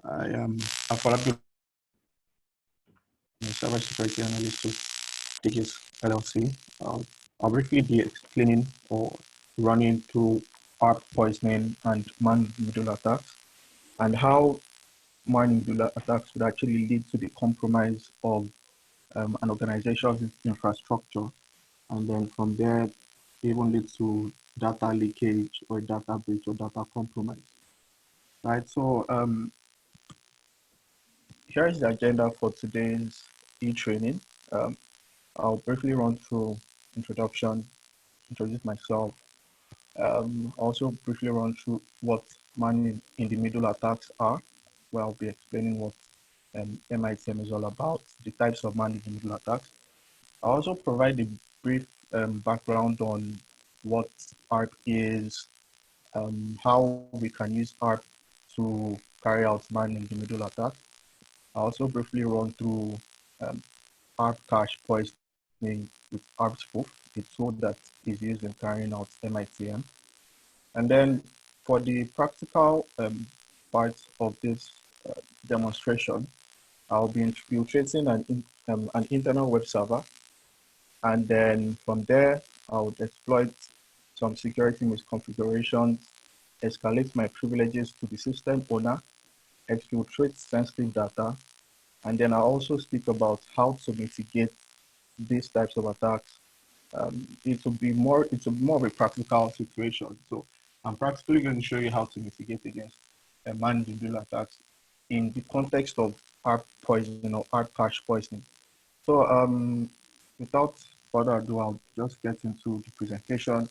I am a cybersecurity analyst with Mitigation LLC. I'll briefly be explaining or running through ARP poisoning and man-in-the-middle attacks, and how man-in-the-middle attacks would actually lead to the compromise of an organization's infrastructure, and then from there, even lead to data leakage or data breach or data compromise. Right. So here is the agenda for today's e-training. I'll briefly run through introduction, introduce myself, also briefly run through what man-in-the-middle attacks are, where I'll be explaining what MITM is all about, the types of man-in-the-middle attacks. I'll also provide a brief background on what ARP is, how we can use ARP to carry out man-in-the-middle attacks. I'll also briefly run through ARP cache poisoning with ARP spoof, the tool that is used in carrying out MITM. And then for the practical part of this demonstration, I'll be infiltrating an internal web server. And then from there, I would exploit some security misconfigurations, escalate my privileges to the system owner, exfiltrate sensitive data, and then I'll also speak about how to mitigate these types of attacks. It will be more of a practical situation. So I'm practically going to show you how to mitigate against man-in-the-middle attacks in the context of ARP poisoning or ARP cache poisoning. So without further ado, I'll just get into the presentation.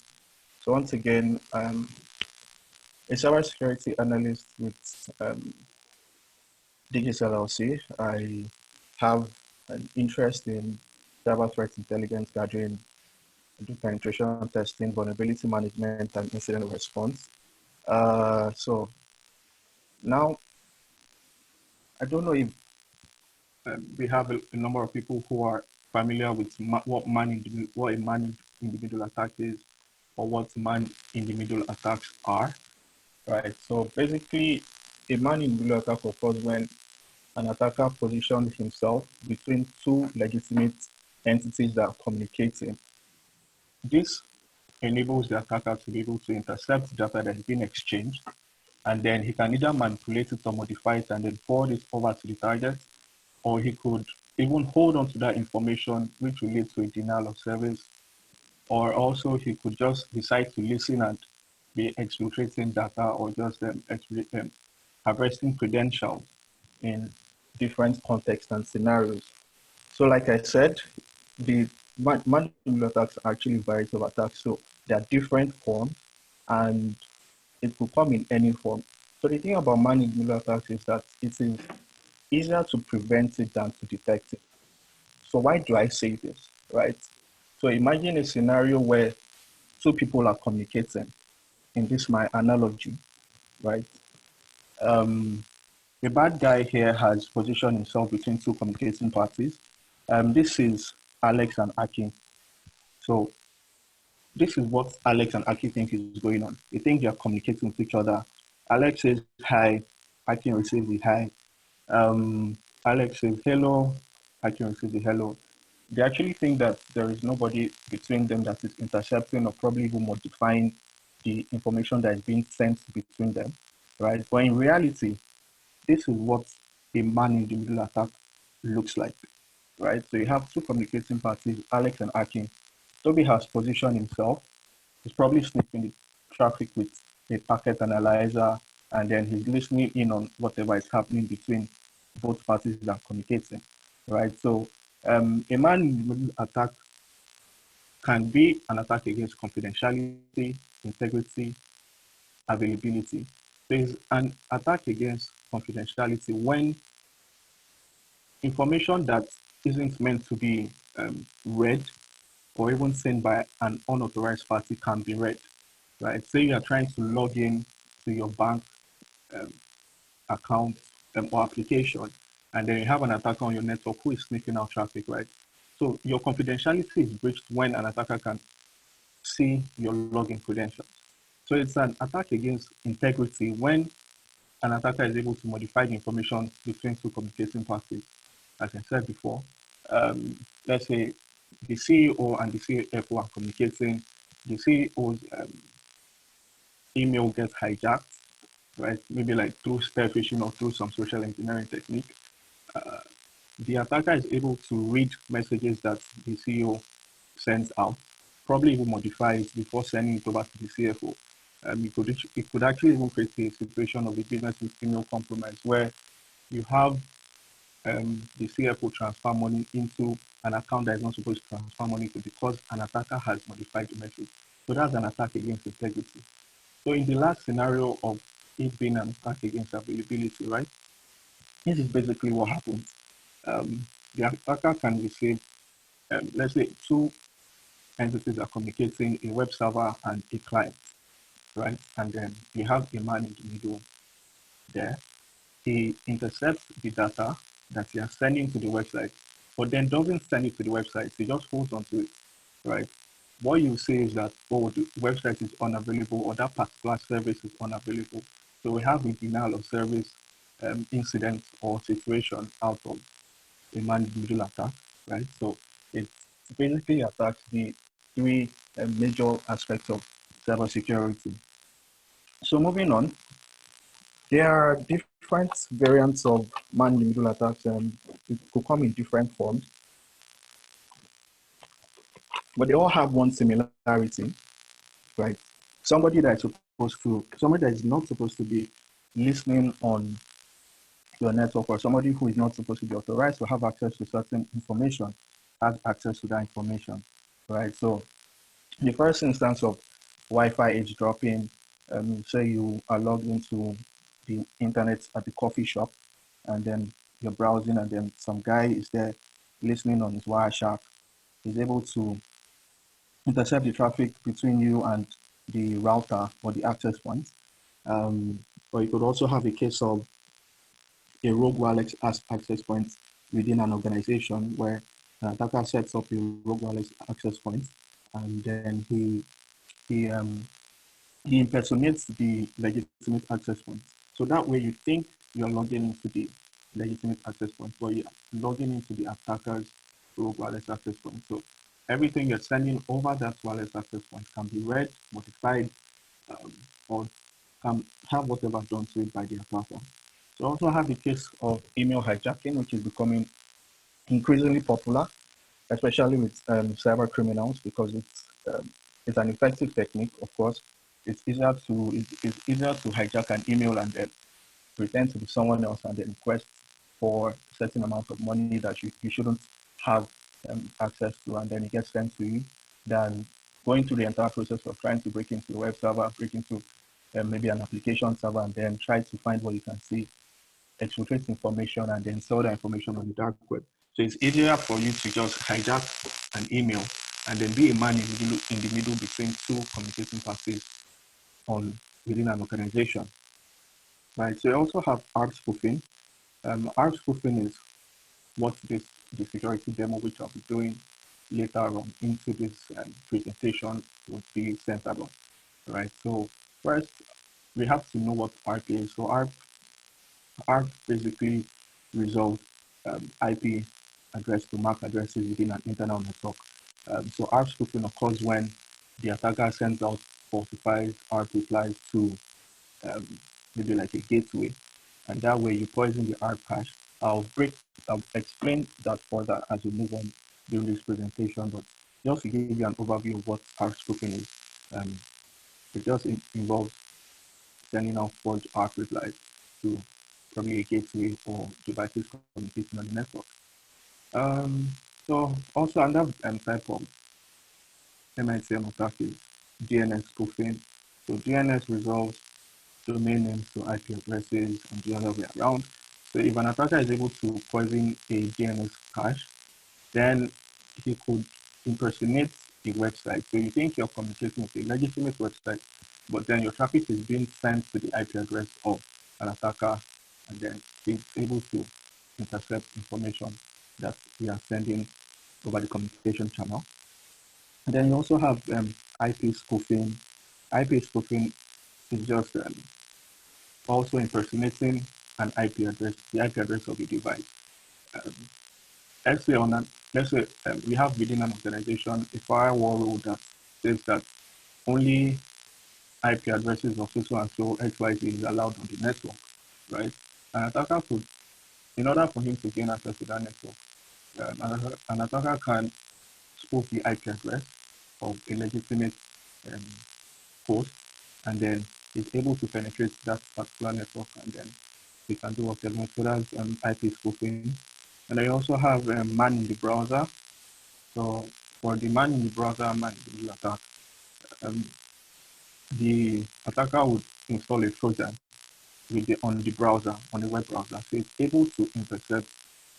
So once again, I'm a cybersecurity analyst with Mitigation LLC. I have an interest in cyber threat intelligence gathering, do penetration testing, vulnerability management, and incident response. So now, I don't know if we have a number of people who are familiar with what a man-in-the-middle attack is, or what man-in-the-middle attacks are, right? So basically, a man-in-the-middle attack occurs when an attacker positions himself between two legitimate entities that are communicating. This enables the attacker to be able to intercept data that has been exchanged, and then he can either manipulate it or modify it and then forward it over to the target, or he could even hold on to that information, which will lead to a denial of service, or also he could just decide to listen and be exfiltrating data, or just harvesting credentials in different contexts and scenarios. So like I said, the man-in-the-middle attacks are actually varieties of attacks. So there are different forms, and it will come in any form. So the thing about man-in-the-middle attacks is that it is easier to prevent it than to detect it. So why do I say this, right? So imagine a scenario where two people are communicating. In this my analogy, right? The bad guy here has positioned himself between two communicating parties. This is Alex and Aki. So this is what Alex and Aki think is going on. They think they are communicating with each other. Alex says hi, Aki receives the hi. Alex says hello, Aki receives the hello. They actually think that there is nobody between them that is intercepting or probably even modifying the information that is being sent between them, right? But in reality, this is what a man-in-the-middle attack looks like, right? So you have two communicating parties, Alex and Aki. Toby has positioned himself. He's probably sniffing the traffic with a packet analyzer, and then he's listening in on whatever is happening between both parties that are communicating, right? So a man-in-the-middle attack can be an attack against confidentiality, integrity, availability. There's an attack against confidentiality when information that isn't meant to be read or even sent by an unauthorized party can be read, right? Say you are trying to log in to your bank account or application, and then you have an attacker on your network who is sniffing out traffic, right? So your confidentiality is breached when an attacker can see your login credentials. So it's an attack against integrity when an attacker is able to modify the information between two communicating parties. As I said before, let's say the CEO and the CFO are communicating, the CEO's email gets hijacked, right? Maybe like through spear phishing or through some social engineering technique. The attacker is able to read messages that the CEO sends out, probably even modify it before sending it over to the CFO. It could actually even create a situation of a business with email compromise where you have the CFO transfer money into an account that is not supposed to transfer money to because an attacker has modified the message. So that's an attack against integrity. So in the last scenario of it being an attack against availability, right? This is basically what happens. The attacker can receive, let's say, two entities are communicating, a web server and a client, right? And then you have a man in the middle there. He intercepts the data that he is sending to the website, but then doesn't send it to the website. He just holds onto it, right? What you say is that, oh, the website is unavailable or that particular service is unavailable. So we have a denial of service incident or situation out of a man-in-the-middle attack, right? So it basically attacks the three major aspects of cybersecurity. So moving on, there are different variants of man-in-the-middle attacks, and it could come in different forms, but they all have one similarity, right? Somebody that is not supposed to be listening on your network, or somebody who is not supposed to be authorized to have access to certain information has access to that information, right? So the first instance of Wi-Fi age dropping, say you are logged into the internet at the coffee shop, and then you're browsing, and then some guy is there listening on his Wireshark. He's able to intercept the traffic between you and the router or the access point. Or you could also have a case of a rogue wireless access point within an organization where an attacker sets up a rogue wireless access point, and then he he impersonates the legitimate access point. So that way you think you're logging into the legitimate access point, but you're logging into the attacker's rogue wireless access point. So everything you're sending over that wireless access point can be read, modified, or can have whatever done to it by the attacker. So also have the case of email hijacking, which is becoming increasingly popular, especially with cyber criminals, because it's an effective technique. Of course, it's easier to hijack an email and then pretend to be someone else and then request for a certain amount of money that you shouldn't have access to, and then it gets sent to you, than going through the entire process of trying to break into the web server, break into maybe an application server, and then try to find what you can see, exfiltrate information, and then sell that information on the dark web. So it's easier for you to just hijack an email and then be a man in the middle between two communicating parties on within an organization. Right. So you also have ARP spoofing. ARP spoofing is what the security demo, which I'll be doing later on into this presentation, would be centered on. Right. So first, we have to know what ARP is. So ARP basically resolve IP address to MAC addresses within an internal network. So ARP spoofing occurs when the attacker sends out falsified ARP replies to um, maybe like a gateway, and that way you poison the ARP hash. I'll explain that further as we move on during this presentation, but just to give you an overview of what ARP spoofing is, um, it just involves sending out forged ARP replies to probably a gateway or devices communicating on the network. Um, so also another type of MITM attack is DNS spoofing. So DNS resolves domain names to IP addresses and the other way around. So if an attacker is able to poison a DNS cache, then he could impersonate a website. So you think you're communicating with a legitimate website, but then your traffic is being sent to the IP address of an attacker, and then he's able to intercept information that we are sending over the communication channel. And then you also have IP spoofing. IP spoofing is just also impersonating an IP address, the IP address of the device. Um, let's say we have within an organization a firewall rule that says that only IP addresses of so and so XYZ is allowed on the network, right? An attacker could, in order for him to gain access to that network, an attacker can spoof the IP address of a legitimate um, host, and then is able to penetrate that particular network, and then we can do what they want. So that's IP spoofing. And I also have man in the browser. So for the man in the browser, man in the attack, um, the attacker would install a Trojan on the browser, on the web browser. So it's able to intercept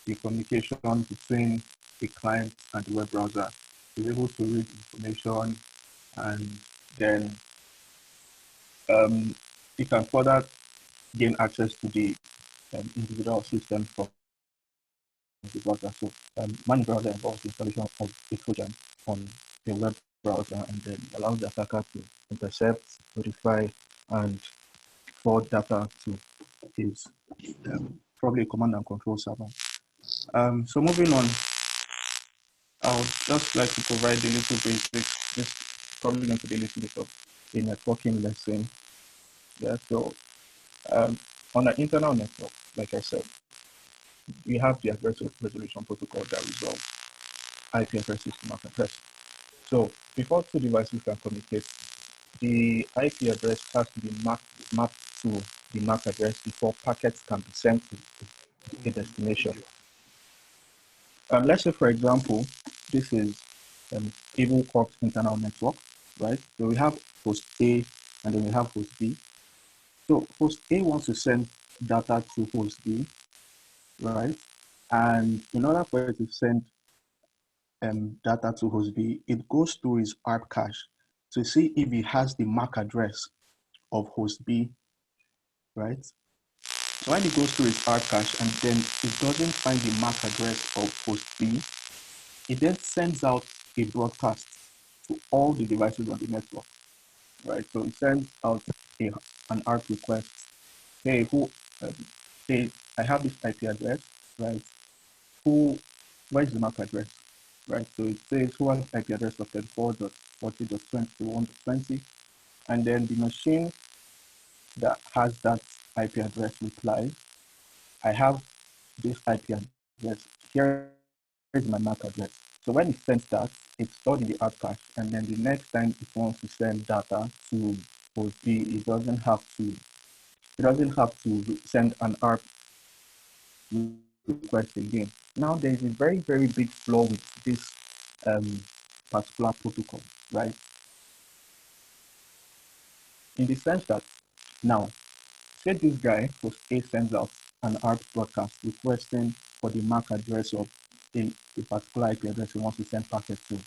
the communication between the client and the web browser. It's able to read information, and then it can further gain access to the individual systems from the browser. So Money browser involves the installation of a Trojan on the web browser, and then allows the attacker to intercept, modify, and forward data to his probably a command and control server. So moving on, I would just like to provide a little basics. This is probably going to be a little bit of a networking lesson. Yeah, so um, on an internal network, like I said, we have the address resolution protocol that resolves IP addresses to MAC address. So before two devices can communicate, the IP address has to be mapped to the MAC address before packets can be sent to a destination. Let's say, for example, this is Able Corp internal network, right? So we have host A and then we have host B. So host A wants to send data to host B, right? And in order for it to send data to host B, it goes through his ARP cache to see if he has the MAC address of host B, right? So when it goes through its ARP cache and then it doesn't find the MAC address of host B, it then sends out a broadcast to all the devices on the network, right? So it sends out an ARP request. Hey, um, hey, I have this IP address, right? Where's the MAC address, right? So it says who has IP address of 34.40.21.20, and then the machine that has that IP address replies, I have this IP address. Here is my MAC address. So when it sends that, it's stored in the ARP cache, and then the next time it wants to send data to host B, it doesn't have to send an ARP request again. Now there is a very, very big flaw with this particular protocol, right? In the sense that now, say this guy host A sends out an ARP broadcast requesting for the MAC address of a particular IP address he wants to send packet to.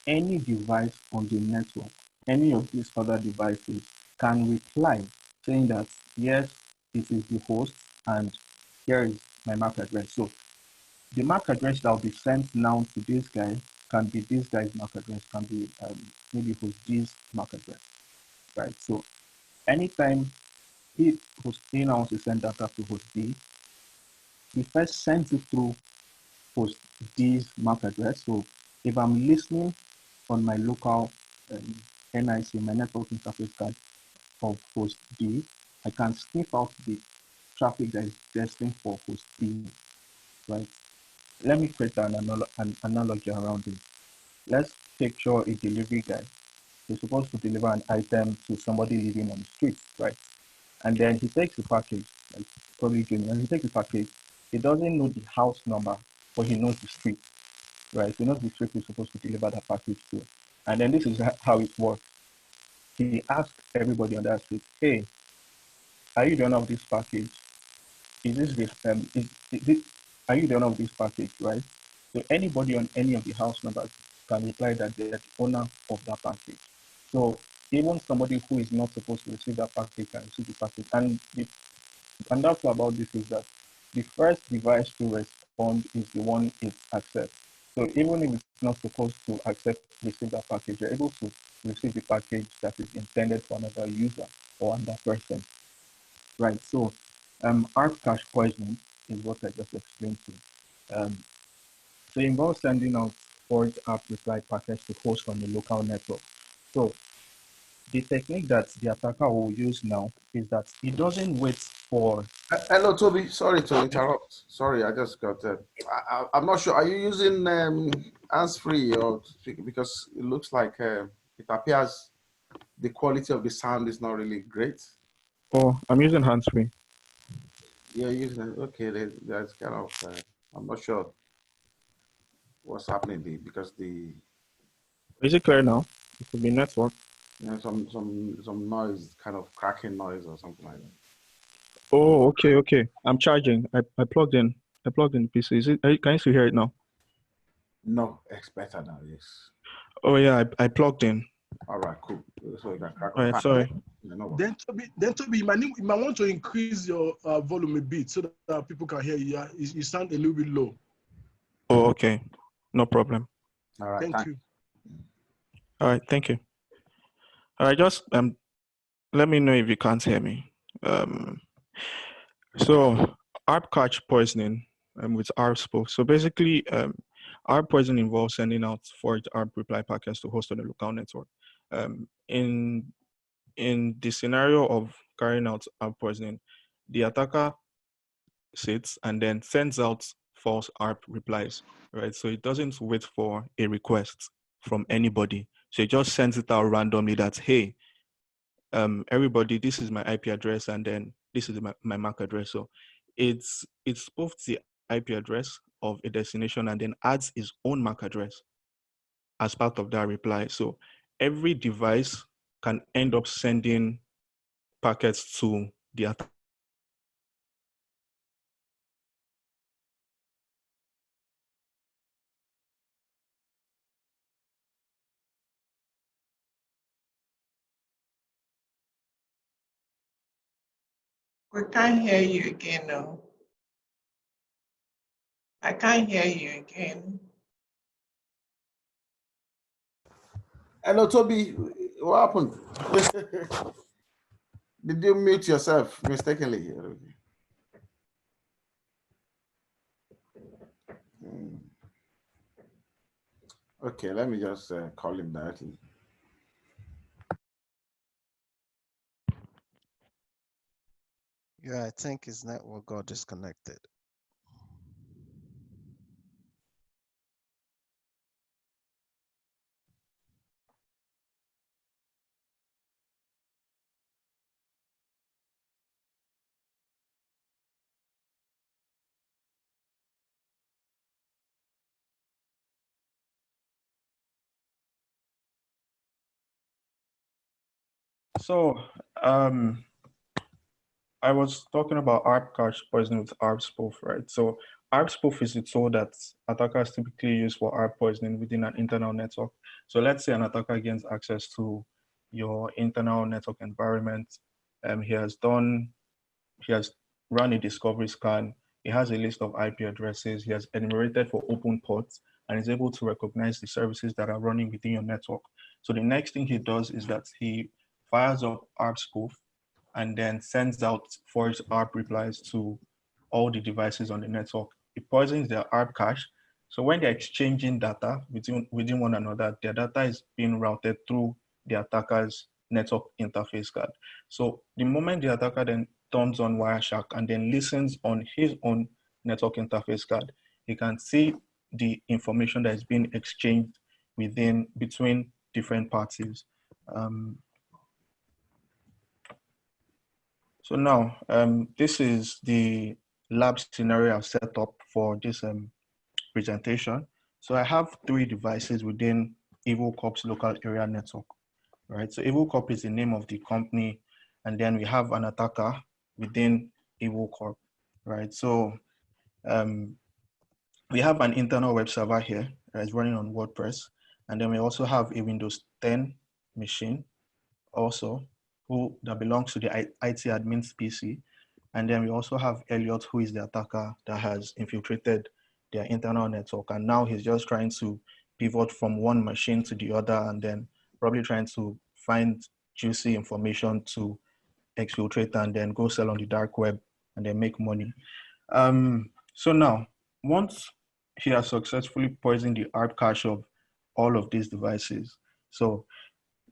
Any device on the network, any of these other devices can reply saying that yes, it is the host and here is my MAC address. So the MAC address that will be sent now to this guy can be this guy's MAC address, can be maybe host G's MAC address, right? So anytime host A now wants to send data to host B, he first sends it through host D's MAC address. So if I'm listening on my local NIC, my network interface card of host D, I can sniff out the traffic that is destined for host B, right? Let me create an analogy around it. Let's picture a delivery guy. He's supposed to deliver an item to somebody living on the street, right? And then he takes the package, like probably Junior, and he takes the package. He doesn't know the house number, but he knows the street, right? He knows the street he's supposed to deliver that package to. And then this is how it works. He asked everybody on that street, hey, are you the owner of this package? Is it, are you the owner of this package, right? So anybody on any of the house numbers can reply that they're the owner of that package. So even somebody who is not supposed to receive that package can receive the package. And the wonderful about this is that the first device to respond is the one it accepts. So even if it's not supposed to receive that package, you're able to receive the package that is intended for another user or another person. right? So ARP cache poisoning is what I just explained to you. So it involves sending out forged ARP reply packets to host on the local network. So the technique that the attacker will use now is that he doesn't wait for. Hello, Toby. Sorry to interrupt. Sorry, I just got. I'm not sure. Are you using hands-free or because it looks like it appears the quality of the sound is not really great. Oh, I'm using hands-free. You're using it. Okay, that's kind of. I'm not sure what's happening there because the Is it clear now? It could be network. some noise, kind of cracking noise or something like that. Oh, okay, okay. I'm charging. I plugged in. I plugged in the PC. Can you still hear it now? No, it's better now. Yes. Oh yeah, I plugged in. All right, cool. So you can crack All on. right, sorry. Yeah, no worries. Then Toby, you might want to increase your volume a bit so that people can hear you. You sound a little bit low. Oh, okay. No problem. All right, Thank you. All right, thank you. All right, just let me know if you can't hear me. So ARP catch poisoning with ARP spoof. So basically, ARP poisoning involves sending out forged ARP reply packets to host on a local network. In the scenario of carrying out ARP poisoning, the attacker sits and then sends out false ARP replies, right? So it doesn't wait for a request from anybody. So it just sends it out randomly that, hey, everybody, this is my IP address, and then this is my MAC address. So it's both the IP address of a destination and then adds its own MAC address as part of that reply. So every device can end up sending packets to the attacker. We can't hear you again now. I can't hear you again. Hello, Toby. What happened? Did you mute yourself mistakenly? Okay, let me just call him directly. Yeah, I think his network got disconnected. So I was talking about ARP cache poisoning with ARP spoof, right? So ARP spoof is a tool that attackers typically use for ARP poisoning within an internal network. So let's say an attacker gains access to your internal network environment. He has run a discovery scan. He has a list of IP addresses. He has enumerated for open ports and is able to recognize the services that are running within your network. So the next thing he does is that he fires up ARP spoof and then sends out forged ARP replies to all the devices on the network. It poisons their ARP cache. So when they're exchanging data within one another, their data is being routed through the attacker's network interface card. So the moment the attacker then turns on Wireshark and then listens on his own network interface card, he can see the information that is being exchanged between different parties. So now, this is the lab scenario I've set up for this presentation. So I have 3 devices within Evil Corp's local area network, right? So Evil Corp is the name of the company, and then we have an attacker within Evil Corp, right? So we have an internal web server here that is running on WordPress, and then we also have a Windows 10 machine also that belongs to the IT admin's PC. And then we also have Elliot, who is the attacker that has infiltrated their internal network. And now he's just trying to pivot from one machine to the other and then probably trying to find juicy information to exfiltrate and then go sell on the dark web and then make money. So now, once he has successfully poisoned the ARP cache of all of these devices, so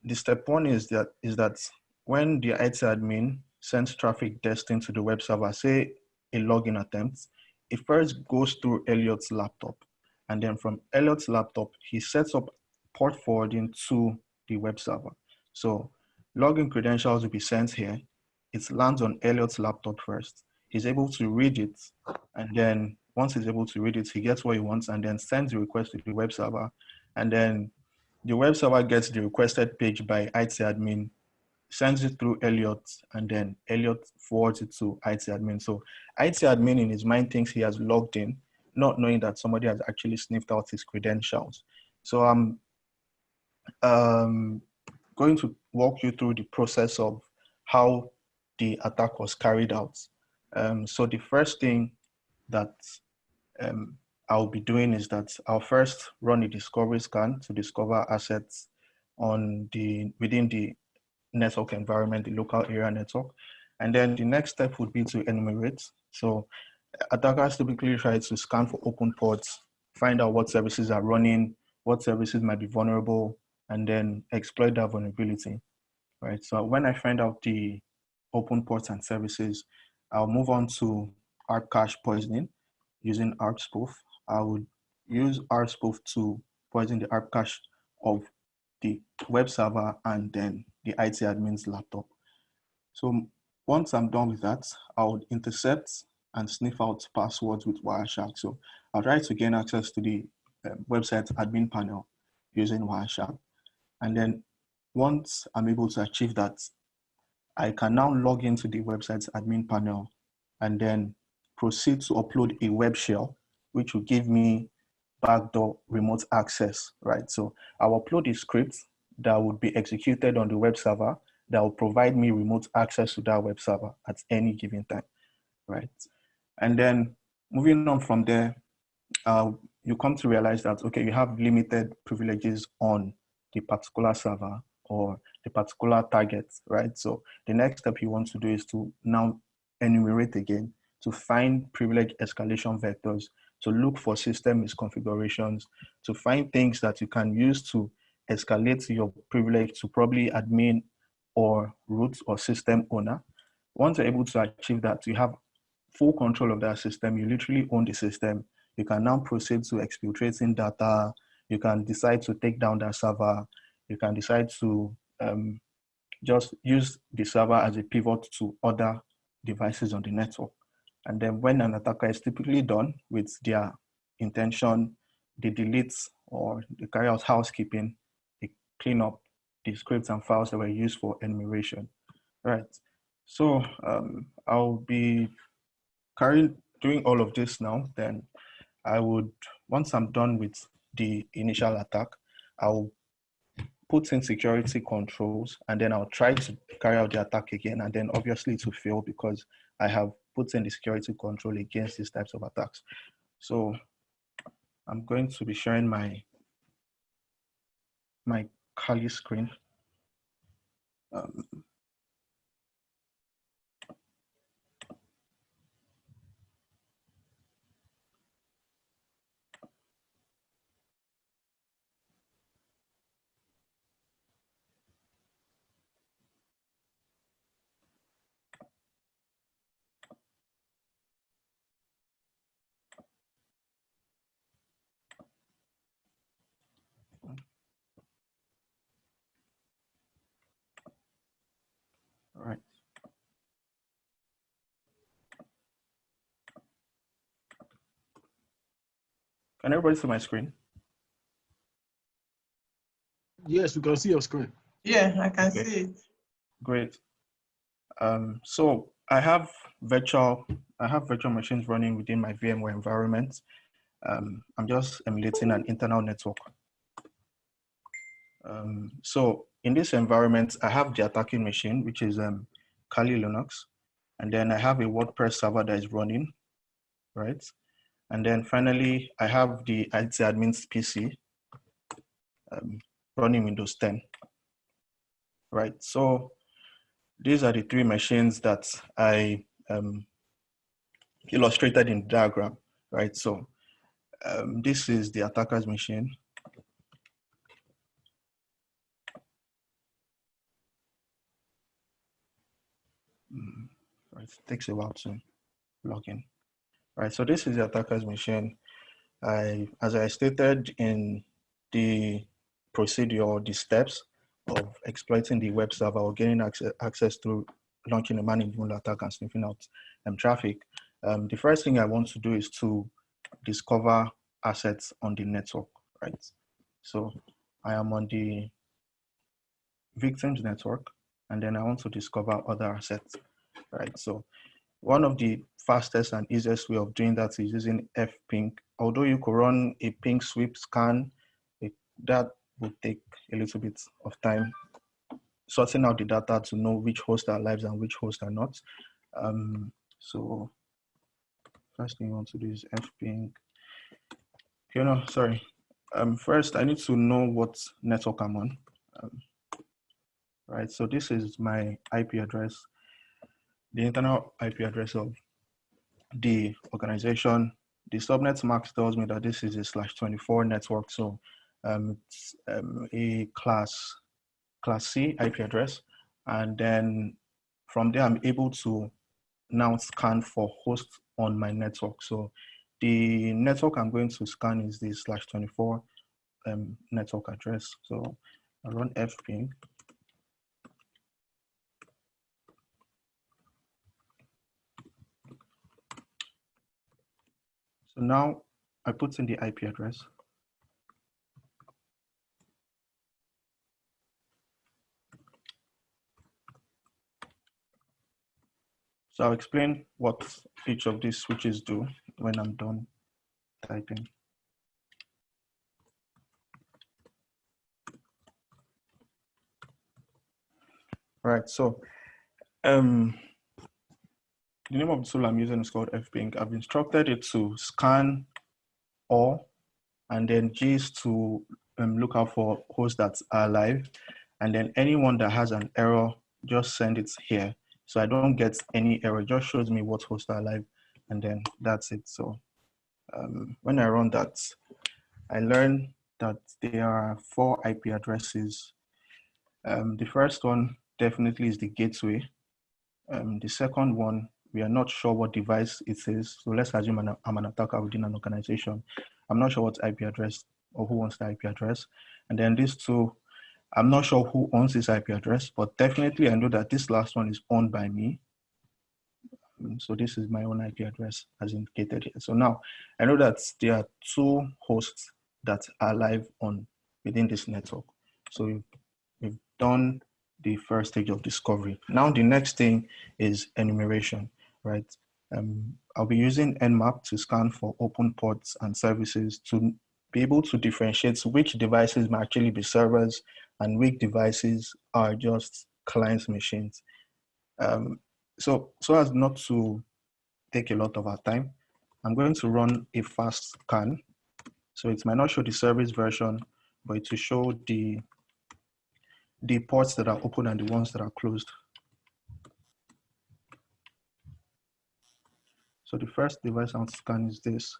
the step one is that when the IT admin sends traffic destined to the web server, say a login attempt, it first goes through Elliot's laptop. And then from Elliot's laptop, he sets up port forwarding to the web server. So login credentials will be sent here. It lands on Elliot's laptop first. He's able to read it. And then once he's able to read it, he gets what he wants and then sends the request to the web server. And then the web server gets the requested page by IT admin, sends it through Elliot, and then Elliot forwards it to IT admin. So IT admin in his mind thinks he has logged in, not knowing that somebody has actually sniffed out his credentials. So I'm going to walk you through the process of how the attack was carried out. So the first thing that I'll be doing is that I'll first run a discovery scan to discover assets within the network environment, the local area network. And then the next step would be to enumerate. So attackers typically try to scan for open ports, find out what services are running, what services might be vulnerable, and then exploit that vulnerability, right? So when I find out the open ports and services, I'll move on to ARP cache poisoning using ARP spoof. I would use ARP spoof to poison the ARP cache of the web server and then the IT admin's laptop. So once I'm done with that, I would intercept and sniff out passwords with Wireshark. So I'll try to gain access to the website admin panel using Wireshark. And then once I'm able to achieve that, I can now log into the website's admin panel and then proceed to upload a web shell, which will give me backdoor remote access, right? So I'll upload a script that would be executed on the web server that will provide me remote access to that web server at any given time, right? And then moving on from there, you come to realize that, okay, you have limited privileges on the particular server or the particular target, right? So the next step you want to do is to now enumerate again to find privilege escalation vectors, to look for system misconfigurations, to find things that you can use to escalate your privilege to probably admin or root or system owner. Once you're able to achieve that, you have full control of that system. You literally own the system. You can now proceed to exfiltrating data. You can decide to take down that server. You can decide to just use the server as a pivot to other devices on the network. And then when an attacker is typically done with their intention, they delete or they carry out housekeeping, they clean up the scripts and files that were used for enumeration, right? So I'll be doing all of this now. Then I would, once I'm done with the initial attack, I'll put in security controls and then I'll try to carry out the attack again. And then obviously it will fail because I have put in the security control against these types of attacks. So I'm going to be sharing my Kali screen. All right. Can everybody see my screen? Yes, we can see your screen. Yeah, I can Okay. see it. Great. So I have virtual machines running within my VMware environment. I'm just emulating an internal network. So in this environment, I have the attacking machine, which is Kali Linux. And then I have a WordPress server that is running, right? And then finally, I have the IT admin's PC running Windows 10, right? So these are the three machines that I illustrated in the diagram, right? So this is the attacker's machine. Right, it takes a while to log in. Right, so this is the attacker's machine. As I stated in the procedure or the steps of exploiting the web server or getting access to launching a man-in-the-middle attack and sniffing out traffic, the first thing I want to do is to discover assets on the network, right? So I am on the victims network, and then I want to discover other assets, right? So one of the fastest and easiest way of doing that is using fping. Although you could run a ping sweep scan, that would take a little bit of time sorting out the data to know which hosts are live and which hosts are not. So first thing you want to do is fping. First I need to know what network I'm on. Right, so this is my IP address, the internal IP address of the organization. The subnet max tells me that this is a /24 network, so it's a class C IP address, and then from there I'm able to now scan for hosts on my network. So the network I'm going to scan is the /24 network address. So I run fping. So now I put in the IP address. So I'll explain what each of these switches do when I'm done typing. All right, so the name of the tool I'm using is called fping. I've instructed it to scan all, and then G is to look out for hosts that are live, and then anyone that has an error, just send it here. So I don't get any error, it just shows me what hosts are live, and then that's it. So when I run that, I learned that there are 4 IP addresses. The first one definitely is the gateway. The second one, we are not sure what device it is. So let's assume I'm an attacker within an organization. I'm not sure what IP address or who owns the IP address. And then these two, I'm not sure who owns this IP address, but definitely I know that this last one is owned by me. So this is my own IP address as indicated here. So now I know that there are 2 hosts that are live on within this network. So we've done the first stage of discovery. Now the next thing is enumeration, right? I'll be using Nmap to scan for open ports and services to be able to differentiate which devices might actually be servers and which devices are just client machines. So as not to take a lot of our time, I'm going to run a fast scan. So it might not show the service version, but it will show the ports that are open and the ones that are closed. So the first device I want to scan is this.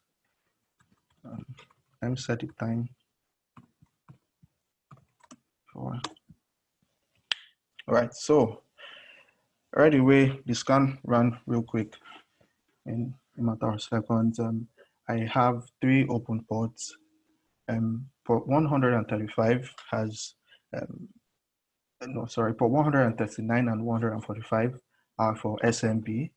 Let me set the time for. All right, so right away, the scan ran real quick in a matter of seconds. I have 3 open ports. Port 135 has, port 139 and 145 are for SMB.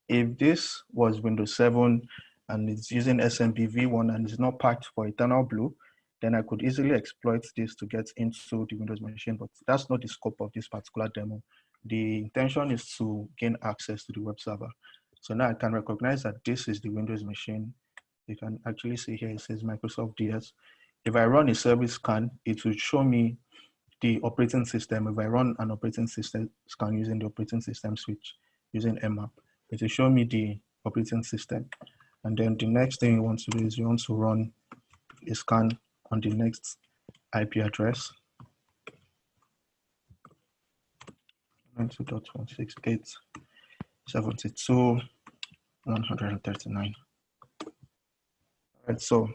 If this was Windows 7 and it's using SMB v1 and it's not packed for Eternal Blue, then I could easily exploit this to get into the Windows machine, but that's not the scope of this particular demo. The intention is to gain access to the web server. So now I can recognize that this is the Windows machine. You can actually see here, it says Microsoft DS. If I run a service scan, it will show me the operating system. If I run an operating system scan using the operating system switch, using Mmap, it will show me the operating system. And then the next thing you want to do is you want to run a scan on the next IP address. 192.168.72.139. Right, so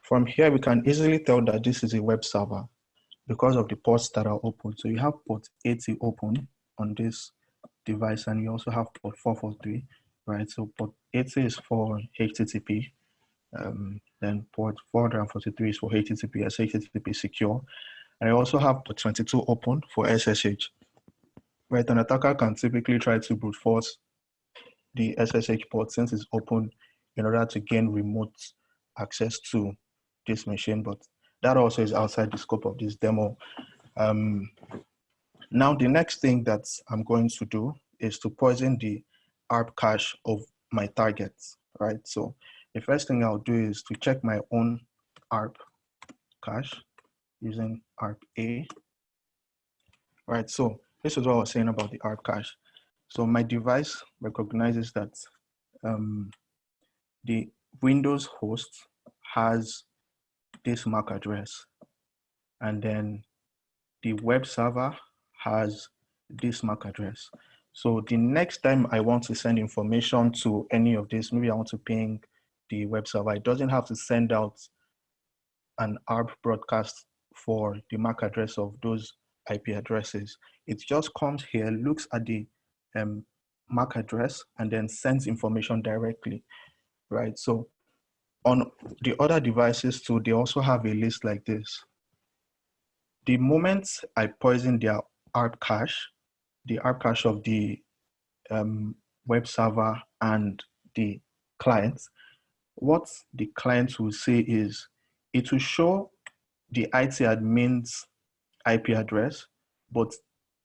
from here, we can easily tell that this is a web server because of the ports that are open. So you have port 80 open on this device, and you also have port 443, right? So port 80 is for HTTP, then port 443 is for HTTPS, HTTP secure, and you also have port 22 open for SSH, right? An attacker can typically try to brute force the SSH port since it's open in order to gain remote access to this machine, but that also is outside the scope of this demo. Now, the next thing that I'm going to do is to poison the ARP cache of my targets, right? So the first thing I'll do is to check my own ARP cache using ARP A, right? So this is what I was saying about the ARP cache. So my device recognizes that the Windows host has this MAC address, and then the web server has this MAC address. So the next time I want to send information to any of this, maybe I want to ping the web server, it doesn't have to send out an ARP broadcast for the MAC address of those IP addresses. It just comes here, looks at the MAC address, and then sends information directly, right? So on the other devices too, they also have a list like this. The moment I poison their ARP cache, the ARP cache of the web server and the client, what the client will say is it will show the IT admin's IP address, but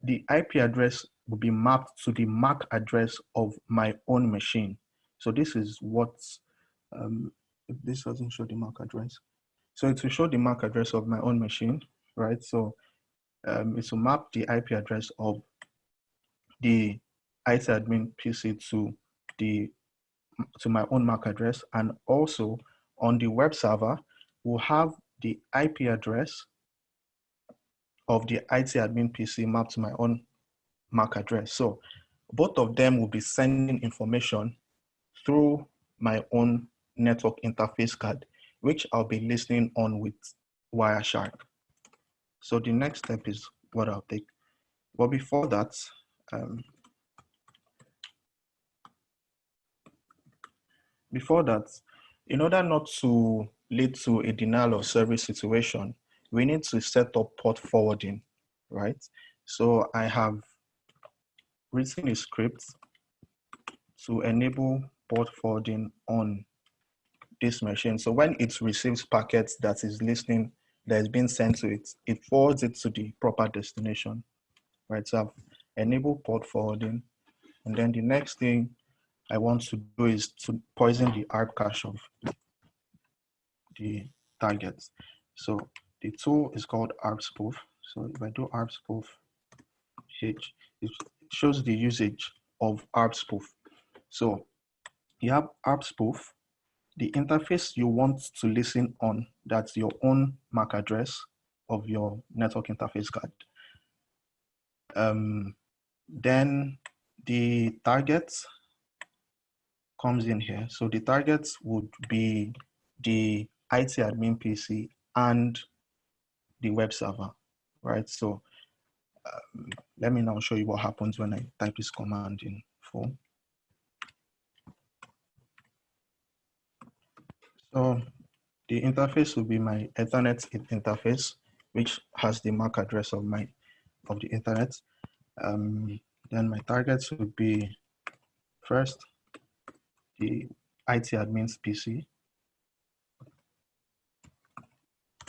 the IP address will be mapped to the MAC address of my own machine. So this is what, this doesn't show the MAC address. So it will show the MAC address of my own machine, right? So it will map the IP address of the IT admin PC to my own MAC address, and also on the web server, we'll have the IP address of the IT admin PC mapped to my own MAC address. So both of them will be sending information through my own network interface card, which I'll be listening on with Wireshark. So the next step is what I'll take. But before that, in order not to lead to a denial of service situation, we need to set up port forwarding, right? So I have written a script to enable port forwarding on this machine. So when it receives packets that is listening, that is being sent to it, it forwards it to the proper destination, right? So I've enabled port forwarding. And then the next thing I want to do is to poison the ARP cache of the targets. So the tool is called ARP spoof. So if I do ARP spoof H, it shows the usage of ARP spoof. So you have ARP spoof, the interface you want to listen on, that's your own MAC address of your network interface card. Then the targets comes in here. So the targets would be the IT admin PC and the web server, right? So let me now show you what happens when I type this command in full. So the interface will be my Ethernet interface, which has the MAC address of the internet. Then my targets would be first the IT admin's PC,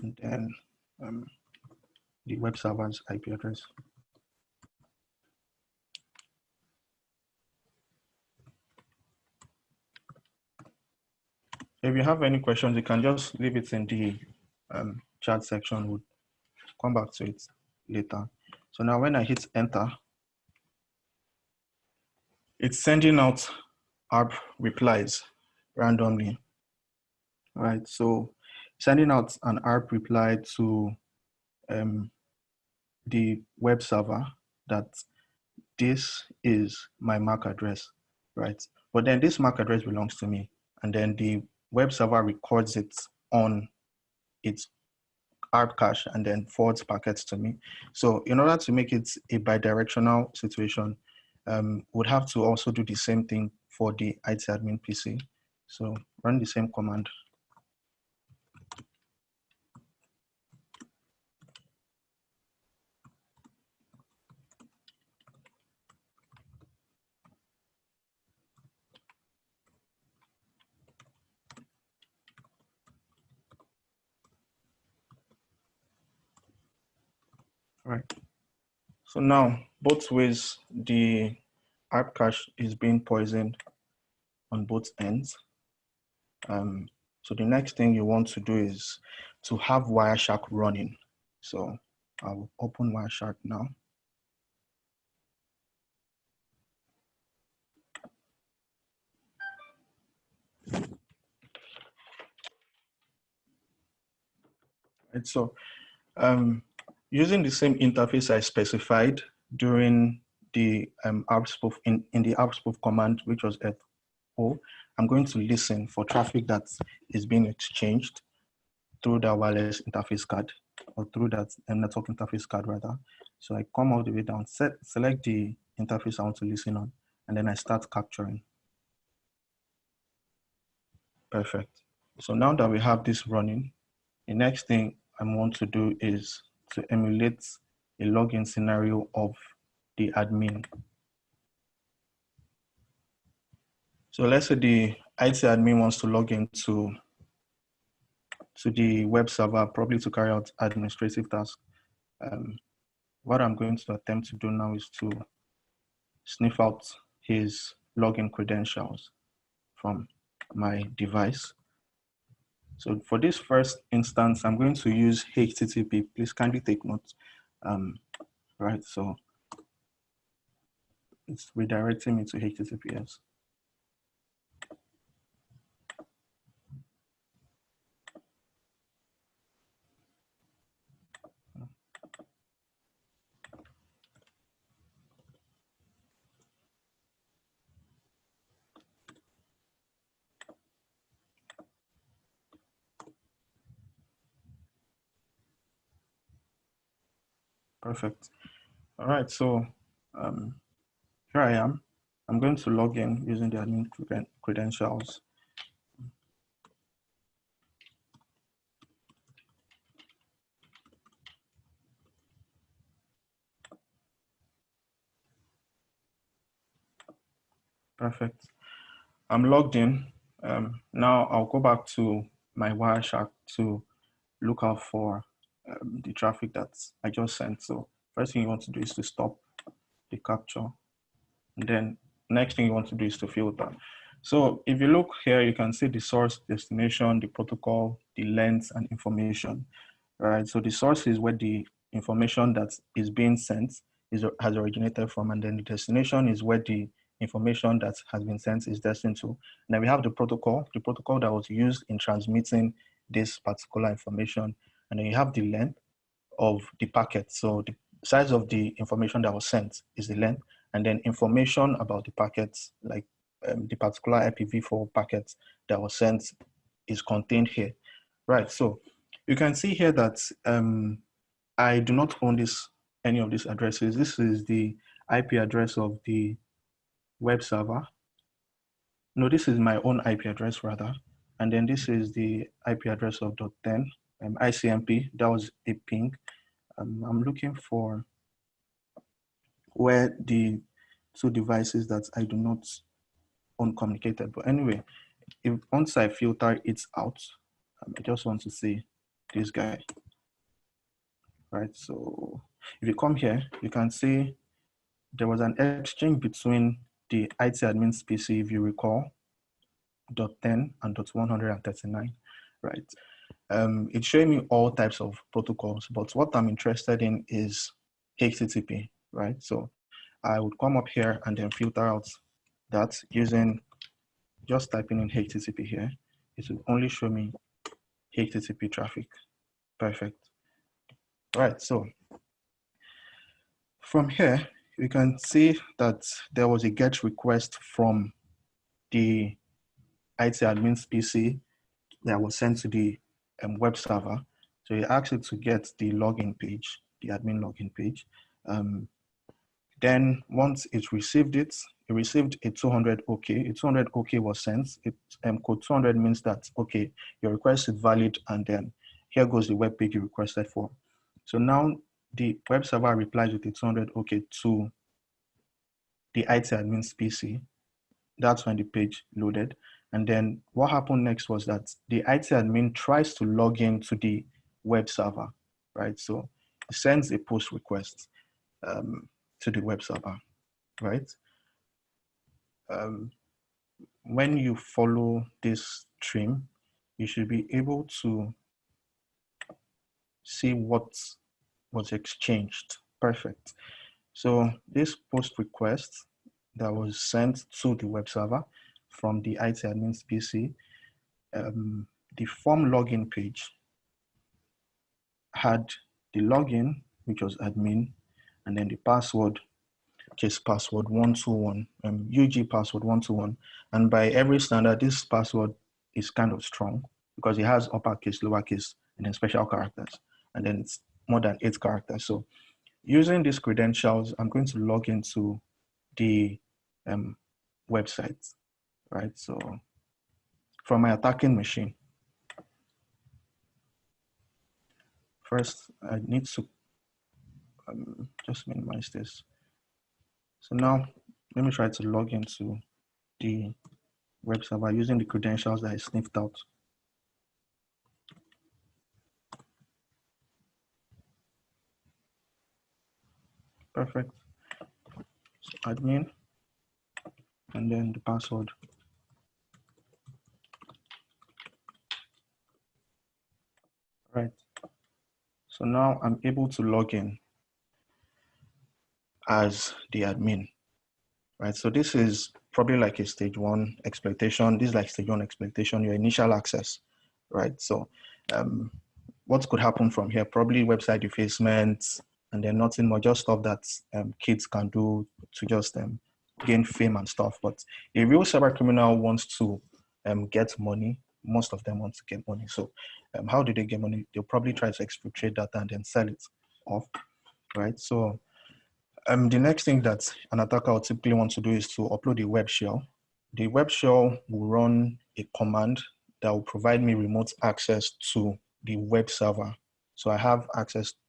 and then the web server's IP address. If you have any questions, you can just leave it in the chat section. We'll come back to it later. So now when I hit enter, it's sending out ARP replies randomly, right? So sending out an ARP reply to the web server that this is my MAC address, right? But then this MAC address belongs to me, and then the web server records it on its ARP cache and then forwards packets to me. So in order to make it a bidirectional situation, would have to also do the same thing for the IT admin PC. So run the same command. Right. So now both ways the ARP cache is being poisoned on both ends. So the next thing you want to do is to have Wireshark running. So I'll open Wireshark now. And so using the same interface I specified during the ARP spoof in the ARP spoof command, which was FO, I'm going to listen for traffic that is being exchanged through that wireless interface card, or through that network interface card rather. So I come all the way down, select the interface I want to listen on, and then I start capturing. Perfect. So now that we have this running, the next thing I want to do is to emulate a login scenario of the admin. So let's say the IT admin wants to log into the web server, probably to carry out administrative tasks. What I'm going to attempt to do now is to sniff out his login credentials from my device. So for this first instance, I'm going to use HTTP. Please kindly take notes. Right, so it's redirecting me to HTTPS. Perfect. All right, so here I am. I'm going to log in using the admin credentials. Perfect. I'm logged in. Now I'll go back to my Wireshark to look out for the traffic that I just sent. So first thing you want to do is to stop the capture. And then next thing you want to do is to filter. So if you look here, you can see the source, destination, the protocol, the length, and information, right? So the source is where the information that is being sent has originated from, and then the destination is where the information that has been sent is destined to. And then we have the protocol that was used in transmitting this particular information. And then you have the length of the packet. So the size of the information that was sent is the length, and then information about the packets, like the particular IPv4 packet that was sent is contained here. Right, so you can see here that I do not own any of these addresses. This is the IP address of the web server. No, this is my own IP address rather. And then this is the IP address of .10, ICMP, that was a ping. I'm looking for where the two devices that I do not own communicated. But anyway, once I filter it out, I just want to see this guy, right? So if you come here, you can see there was an exchange between the IT admin's PC, if you recall, .10 and .139, right? It's showing me all types of protocols, but what I'm interested in is HTTP, right? So I would come up here and then filter out that using just typing in HTTP here. It will only show me HTTP traffic. Perfect. Right, so from here, you can see that there was a GET request from the IT admin's PC that was sent to the web server. So it asks it to get the login page, the admin login page. Then once it received it received a 200 OK. A 200 OK was sent. Code 200 means that, okay, your request is valid, and then here goes the web page you requested for. So now the web server replies with a 200 OK to the IT admin's PC. That's when the page loaded. And then what happened next was that the IT admin tries to log in to the web server, right? So it sends a post request to the web server, right? When you follow this stream, you should be able to see what was exchanged. Perfect. So this post request that was sent to the web server from the IT admin's PC, the form login page had the login, which was admin, and then the password, which is password 121, UG password 121. And by every standard, this password is kind of strong because it has uppercase, lowercase, and then special characters. And then it's more than 8 characters. So using these credentials, I'm going to log into the website, right? So from my attacking machine, first I need to just minimize this. So now let me try to log into the web server using the credentials that I sniffed out. Perfect. So admin, and then the password. Right. So now I'm able to log in as the admin, right? So this is probably like a stage 1 exploitation. This is like stage 1 exploitation, your initial access, right? So what could happen from here? Probably website defacement, and then nothing more, just stuff that kids can do to just gain fame and stuff. But a real cyber criminal wants to get money. Most of them want to get money. So how do they get money? They'll probably try to exfiltrate data and then sell it off, right? So the next thing that an attacker will typically want to do is to upload a web shell. The web shell will run a command that will provide me remote access to the web server. So I have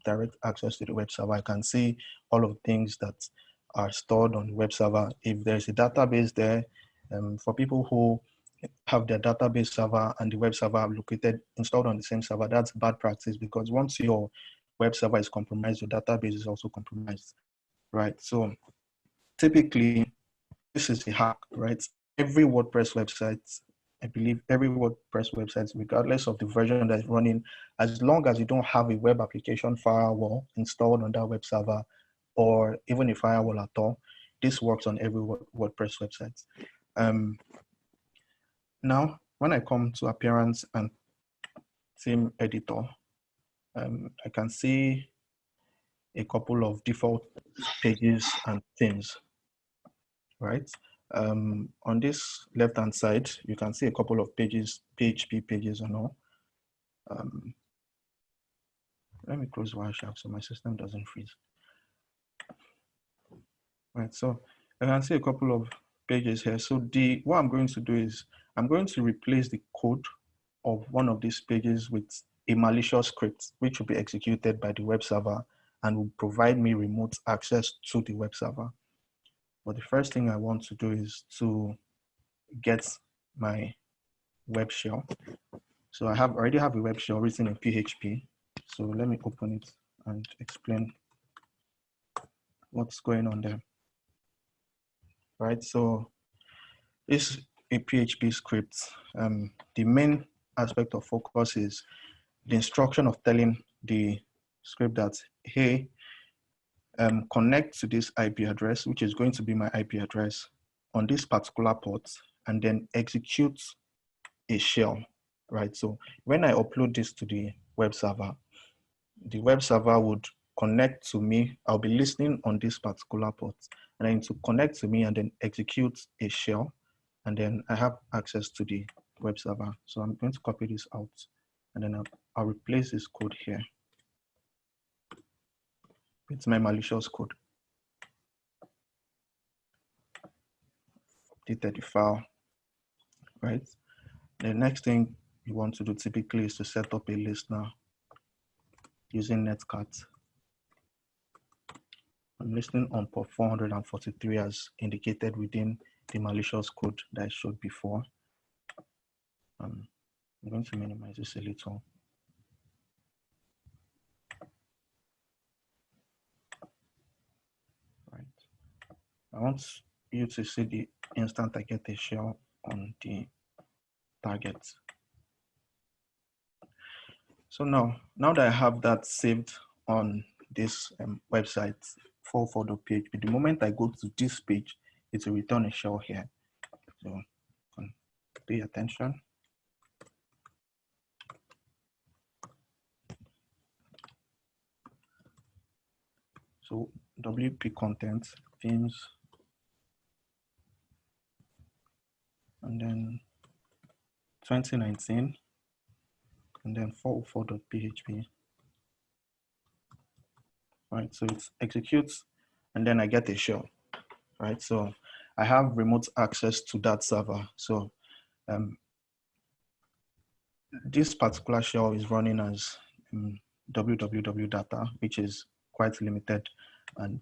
direct access to the web server. I can see all of the things that are stored on the web server. If there's a database there, for people who have their database server and the web server installed on the same server, that's bad practice, because once your web server is compromised, your database is also compromised, right? So typically, this is a hack, right? Every WordPress website, I believe every WordPress website, regardless of the version that's running, as long as you don't have a web application firewall installed on that web server, or even a firewall at all, this works on every WordPress website. Now, when I come to appearance and theme editor, I can see a couple of default pages and themes, right? On this left-hand side, you can see a couple of pages, PHP pages and all. Let me close Wireshark so my system doesn't freeze. Right, so I can see a couple of pages here. So what I'm going to do is I'm going to replace the code of one of these pages with a malicious script, which will be executed by the web server and will provide me remote access to the web server. But the first thing I want to do is to get my web shell. So I already have a web shell written in PHP. So let me open it and explain what's going on there. Right, so this is a PHP script. The main aspect of focus is the instruction of telling the script that, hey, connect to this IP address, which is going to be my IP address on this particular port, and then execute a shell, right? So when I upload this to the web server would connect to me. I'll be listening on this particular port, and then to connect to me and then execute a shell, and then I have access to the web server. So I'm going to copy this out, and then I'll replace this code here. It's my malicious code. Updated the file, right? The next thing you want to do typically is to set up a listener using netcat. I'm listening on port 443 as indicated within the malicious code that I showed before. I'm going to minimize this a little. Right. I want you to see the instant I get a shell on the target. So now that I have that saved on this website 44 page, the moment I go to this page, it will return a shell here. So pay attention. So WP content, themes, and then 2019, and then 404.php. Right, so it executes, and then I get a shell. Right, so I have remote access to that server. So this particular shell is running as www data, which is quite limited, and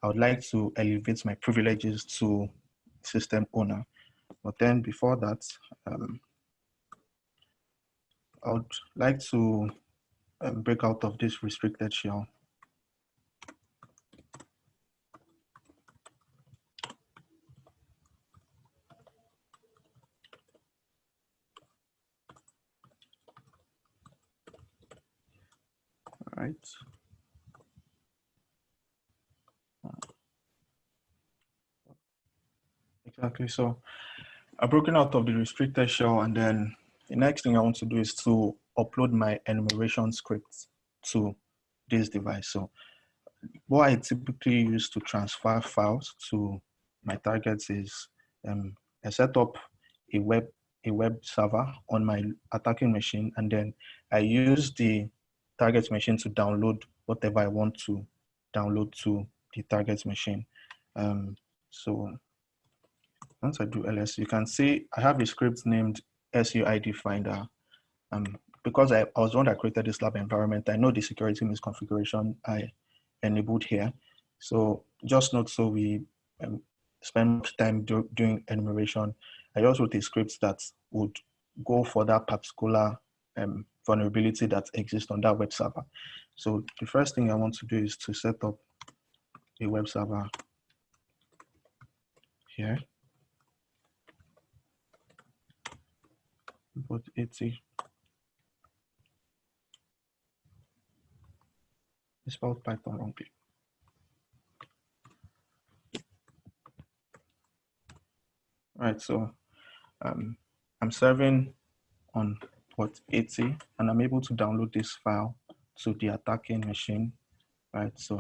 I would like to elevate my privileges to system owner. But then before that, I would like to break out of this restricted shell. All right. Exactly. So I've broken out of the restricted shell, and then the next thing I want to do is to upload my enumeration scripts to this device. So what I typically use to transfer files to my targets is I set up a web server on my attacking machine, and then I use the target machine to download whatever I want to download to the target machine. So once I do ls, you can see I have a script named SUID finder. Because I was the one that created this lab environment, I know the security misconfiguration I enabled here. So just note, so we spend much time doing enumeration, I just wrote a script that would go for that particular vulnerability that exists on that web server. So the first thing I want to do is to set up a web server here. Port 80. I spelled Python wrongly. All right, so I'm serving on port 80, and I'm able to download this file to the attacking machine. Right, so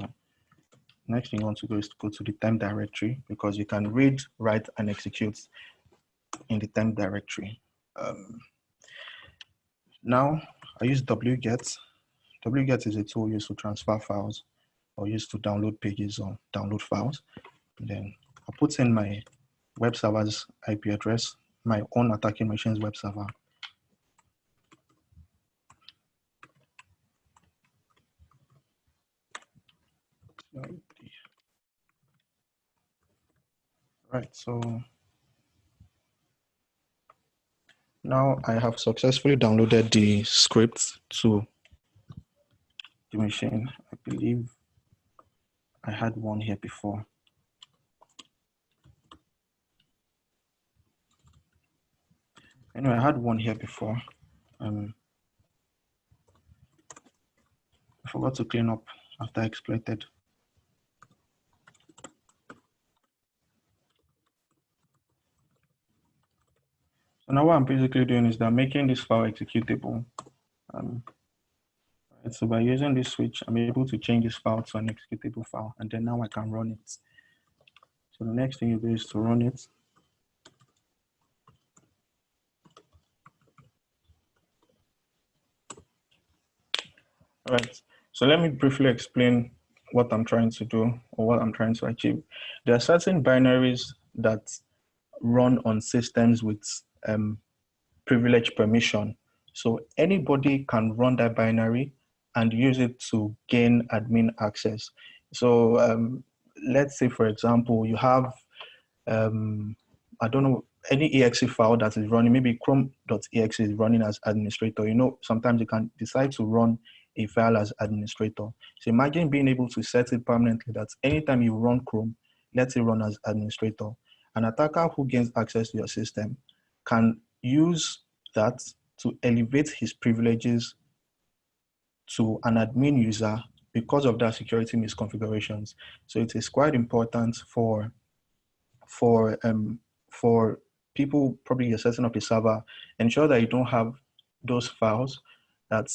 next thing you want to go is to go to the temp directory, because you can read, write, and execute in the temp directory. Now I use wget. Wget is a tool used to transfer files or used to download pages or download files. And then I'll put in my web server's IP address, my own attacking machine's web server. Right, so now I have successfully downloaded the script to the machine. I believe I had one here before. Anyway, I had one here before. I forgot to clean up after I exploited. So now what I'm basically doing is that I'm making this file executable. And so by using this switch, I'm able to change this file to an executable file, and then now I can run it. So the next thing you do is to run it. All right, so let me briefly explain what I'm trying to do or what I'm trying to achieve. There are certain binaries that run on systems with privilege permission. So anybody can run that binary and use it to gain admin access. So let's say, for example, you have I don't know, any exe file that is running, maybe chrome.exe is running as administrator. You know, sometimes you can decide to run a file as administrator. So imagine being able to set it permanently that anytime you run Chrome, let it run as administrator. An attacker who gains access to your system can use that to elevate his privileges to an admin user because of that security misconfigurations. So it is quite important for people, probably you're setting up a server, ensure that you don't have those files that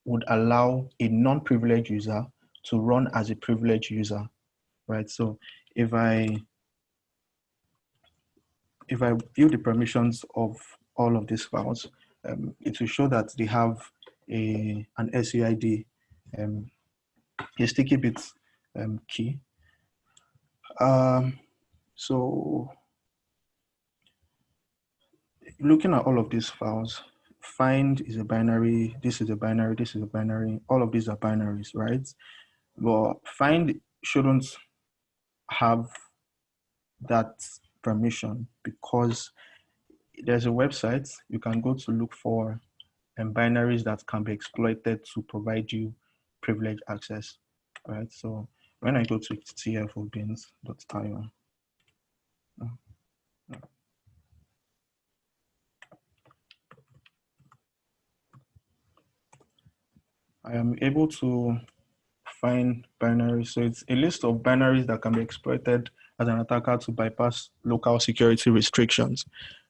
would allow a non-privileged user to run as a privileged user, right? So if I view the permissions of all of these files, it will show that they have an SUID, a sticky bit key. So looking at all of these files, find is a binary, this is a binary, this is a binary, all of these are binaries, right? But find shouldn't have that permission because there's a website you can go to look for binaries that can be exploited to provide you privileged access, right? So when I go to tfobins.io, I am able to find binaries. So it's a list of binaries that can be exploited as an attacker to bypass local security restrictions,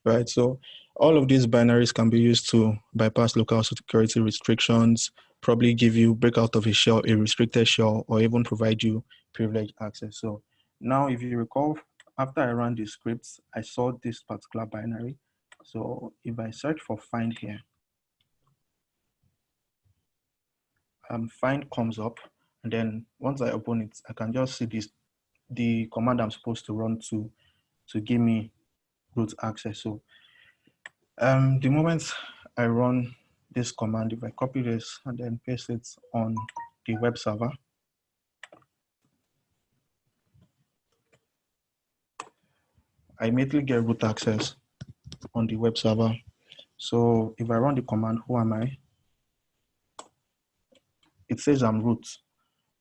right? So all of these binaries can be used to bypass local security restrictions, probably give you break out of a shell, a restricted shell, or even provide you privileged access. So now if you recall, after I ran the scripts, I saw this particular binary. So if I search for find here, find comes up, and then once I open it, I can just see this, the command I'm supposed to run to give me root access. So the moment I run this command, if I copy this and then paste it on the web server, I immediately get root access on the web server. So if I run the command, who am I? It says I'm root,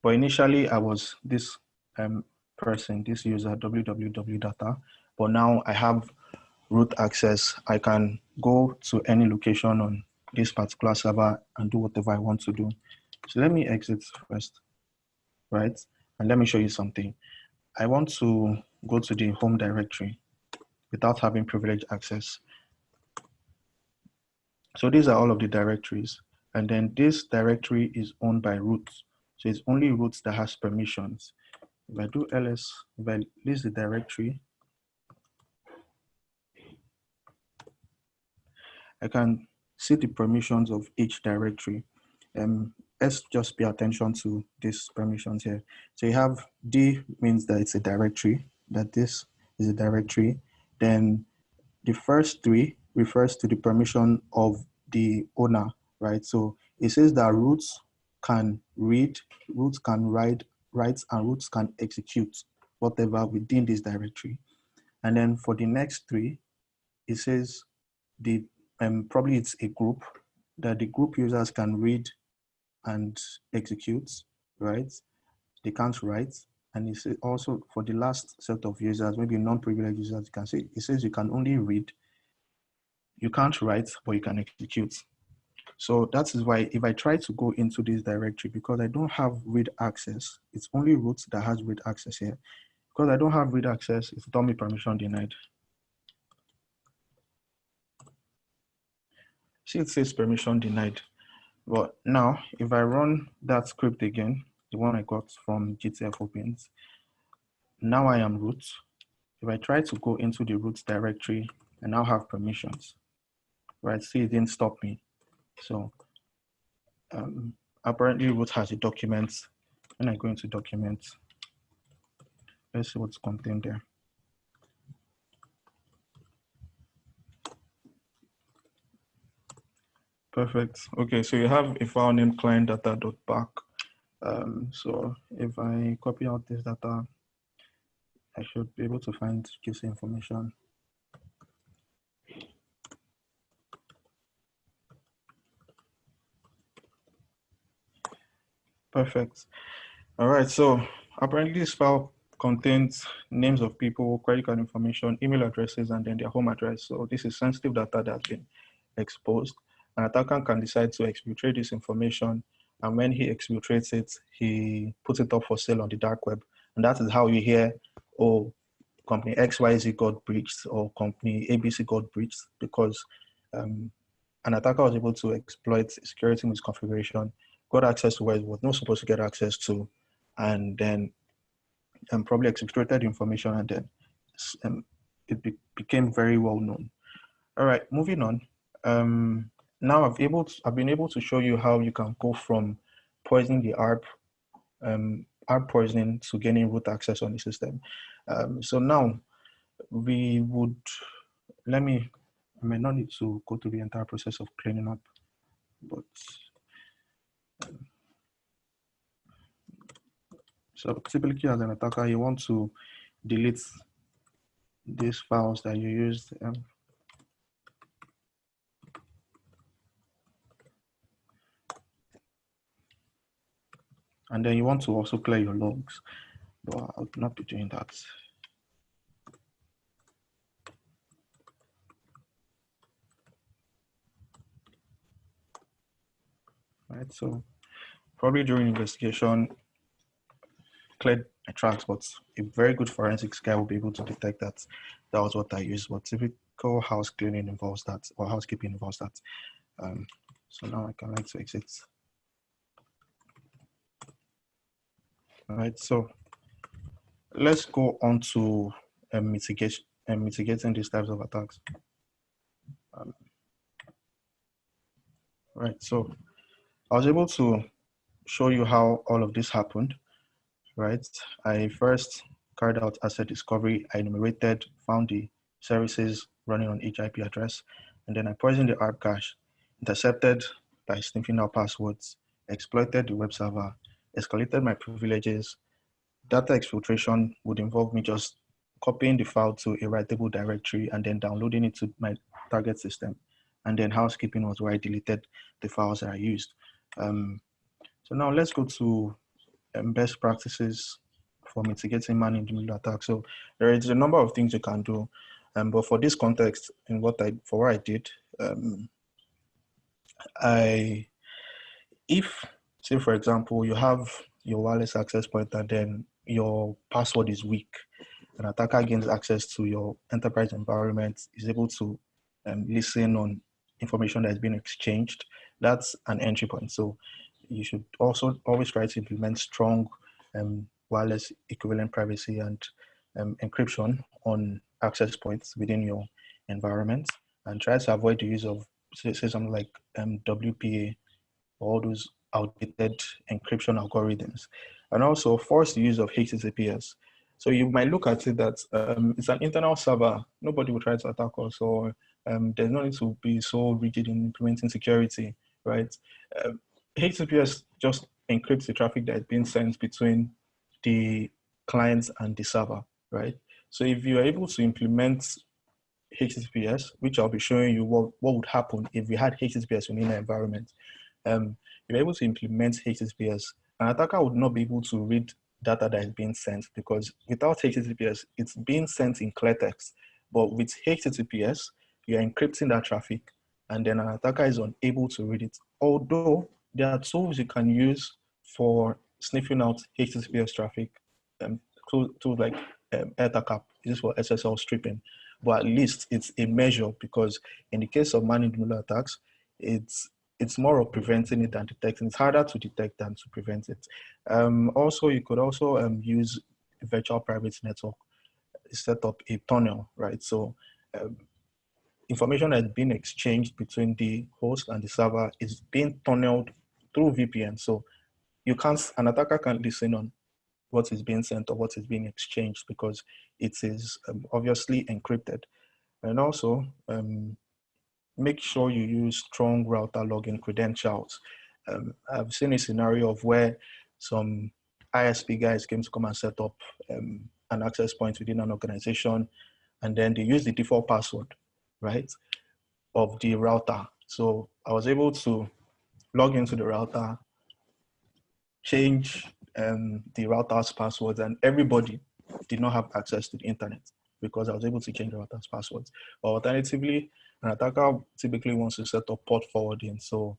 but initially I was this person, this user, www data, but now I have root access. I can go to any location on this particular server and do whatever I want to do. So let me exit first, right? And let me show you something. I want to go to the home directory without having privileged access. So these are all of the directories. And then this directory is owned by root. So it's only root that has permissions. If I do ls, if I list the directory, I can see the permissions of each directory. Let's just pay attention to these permissions here. So you have D means that it's a directory, that this is a directory. Then the first three refers to the permission of the owner, right? So it says that roots can read, roots can write, and roots can execute whatever within this directory. And then for the next three, it says the probably it's a group that the group users can read and execute, right? They can't write. And it's also for the last set of users, maybe non-privileged users, you can say, it says you can only read, you can't write, but you can execute. So that is why if I try to go into this directory, because I don't have read access, it's only root that has read access here. Because I don't have read access, it's told me permission denied. See, it says permission denied. But now, if I run that script again, the one I got from GTF opens, now I am root. If I try to go into the root directory, I now have permissions, right? See, it didn't stop me. So apparently root has a document. When I go into documents, let's see what's contained there. Perfect. Okay, so you have a file named client data.back. So if I copy out this data, I should be able to find QC information. Perfect. All right, so apparently this file contains names of people, credit card information, email addresses, and then their home address. So this is sensitive data that's been exposed. An attacker can decide to exfiltrate this information, and when he exfiltrates it, he puts it up for sale on the dark web. And that is how you hear, oh, company XYZ got breached or company ABC got breached, because an attacker was able to exploit security misconfiguration, got access to where it was not supposed to get access to, and then probably exfiltrated information, and then it became very well known. All right, moving on. Now I've been able to show you how you can go from poisoning the ARP, ARP poisoning, to gaining root access on the system. So now we would, I may not need to go through the entire process of cleaning up, but so typically as an attacker, you want to delete these files that you used. And then you want to also clear your logs, but I'll not be doing that. Right, so probably during investigation, cleared my tracks, but a very good forensics guy will be able to detect that that was what I used. But typical house cleaning involves that, or housekeeping involves that. So now I can like to exit. All right, so let's go on to mitigation and mitigating these types of attacks. Right, so I was able to show you how all of this happened. Right, I first carried out asset discovery. I enumerated, found the services running on each IP address, and then I poisoned the ARP cache, intercepted by sniffing out passwords, exploited the web server, escalated my privileges. Data exfiltration would involve me just copying the file to a writable directory and then downloading it to my target system. And then housekeeping was where I deleted the files that I used. So now let's go to best practices for mitigating man-in-the-middle attacks. So there is a number of things you can do, but for this context, in what I did, if say for example you have your wireless access point and then your password is weak, an attacker gains access to your enterprise environment, is able to listen on information that is being exchanged. That's an entry point. So you should also always try to implement strong wireless equivalent privacy and encryption on access points within your environment, and try to avoid the use of say something like WPA, all those outdated encryption algorithms, and also force the use of HTTPS. So you might look at it that it's an internal server. Nobody will try to attack us, or there's no need to be so rigid in implementing security, right? HTTPS just encrypts the traffic that is being sent between the clients and the server, right? So if you are able to implement HTTPS, which I'll be showing you what would happen if we had HTTPS within an environment, you're able to implement HTTPS, an attacker would not be able to read data that is being sent, because without HTTPS, it's being sent in clear text. But with HTTPS, you're encrypting that traffic, and then an attacker is unable to read it. Although there are tools you can use for sniffing out HTTPS traffic, tools like AirTag, this is for SSL stripping. But at least it's a measure, because in the case of man-in-the-middle attacks, it's it's more of preventing it than detecting. It's harder to detect than to prevent it. Also, you could also use virtual private network, set up a tunnel, right? So um, information that's being exchanged between the host and the server is being tunneled through VPN. So an attacker can't listen on what is being sent or what is being exchanged because it is obviously encrypted. And also, make sure you use strong router login credentials. I've seen a scenario of where some ISP guys came to come and set up an access point within an organization, and then they use the default password, right, of the router. So I was able to log into the router, change the router's passwords, and everybody did not have access to the internet because I was able to change the router's passwords. Or alternatively, an attacker typically wants to set up port forwarding. So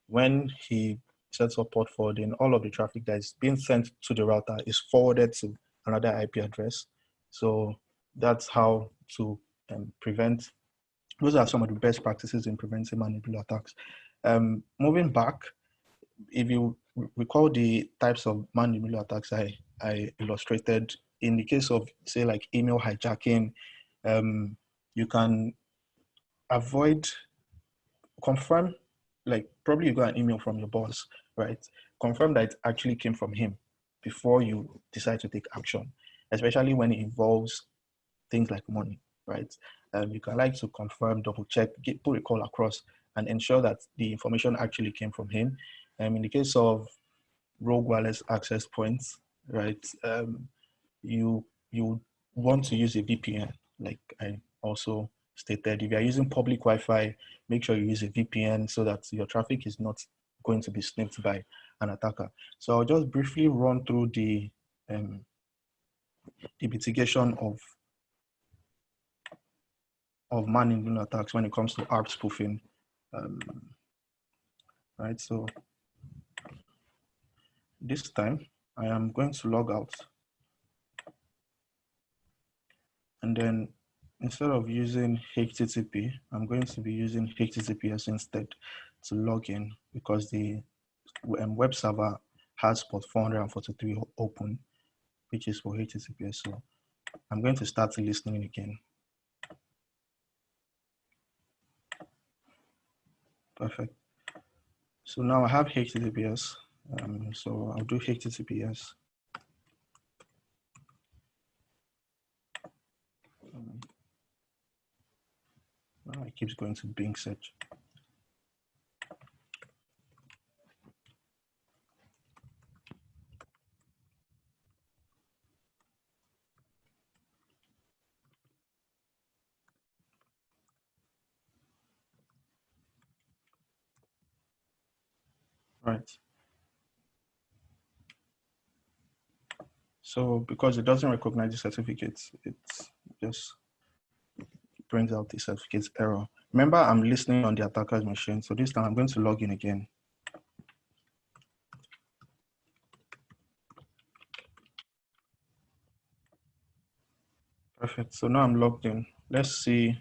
when he sets up port forwarding, all of the traffic that is being sent to the router is forwarded to another IP address. So that's how to prevent. Those are some of the best practices in preventing man-in-the-middle attacks. Moving back, if you recall the types of man-in-the-middle attacks I illustrated, in the case of, say, like email hijacking, you can avoid, confirm, like probably you got an email from your boss, right? Confirm that it actually came from him before you decide to take action, especially when it involves things like money, right? You can like to confirm, double check, put a call across and ensure that the information actually came from him. In the case of rogue wireless access points, right? You want to use a VPN, like I also stated. If you are using public Wi-Fi, make sure you use a VPN so that your traffic is not going to be sniffed by an attacker. So I'll just briefly run through the mitigation of man-in-the-middle attacks when it comes to ARP spoofing, right? So this time I am going to log out, and then instead of using HTTP, I'm going to be using HTTPS instead to log in because the web server has port 443 open, which is for HTTPS. So I'm going to start listening again. Perfect. So now I have HTTPS. So I'll do HTTPS. Now it keeps going to Bing search. Right. So because it doesn't recognize the certificates, it just brings out the certificates error. Remember, I'm listening on the attacker's machine. So this time I'm going to log in again. Perfect. So now I'm logged in. Let's see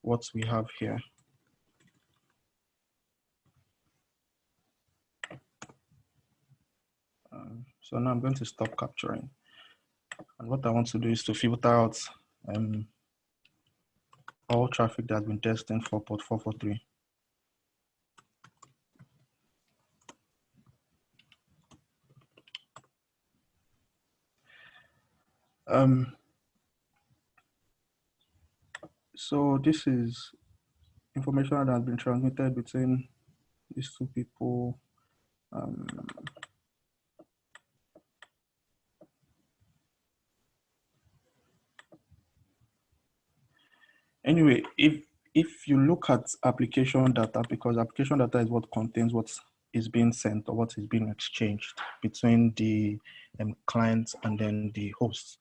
what we have here. So now I'm going to stop capturing. And what I want to do is to filter out all traffic that's been destined for port 443. So this is information that has been transmitted between these two people. Anyway, if you look at application data, because application data is what contains what is being sent or what is being exchanged between the client and then the host.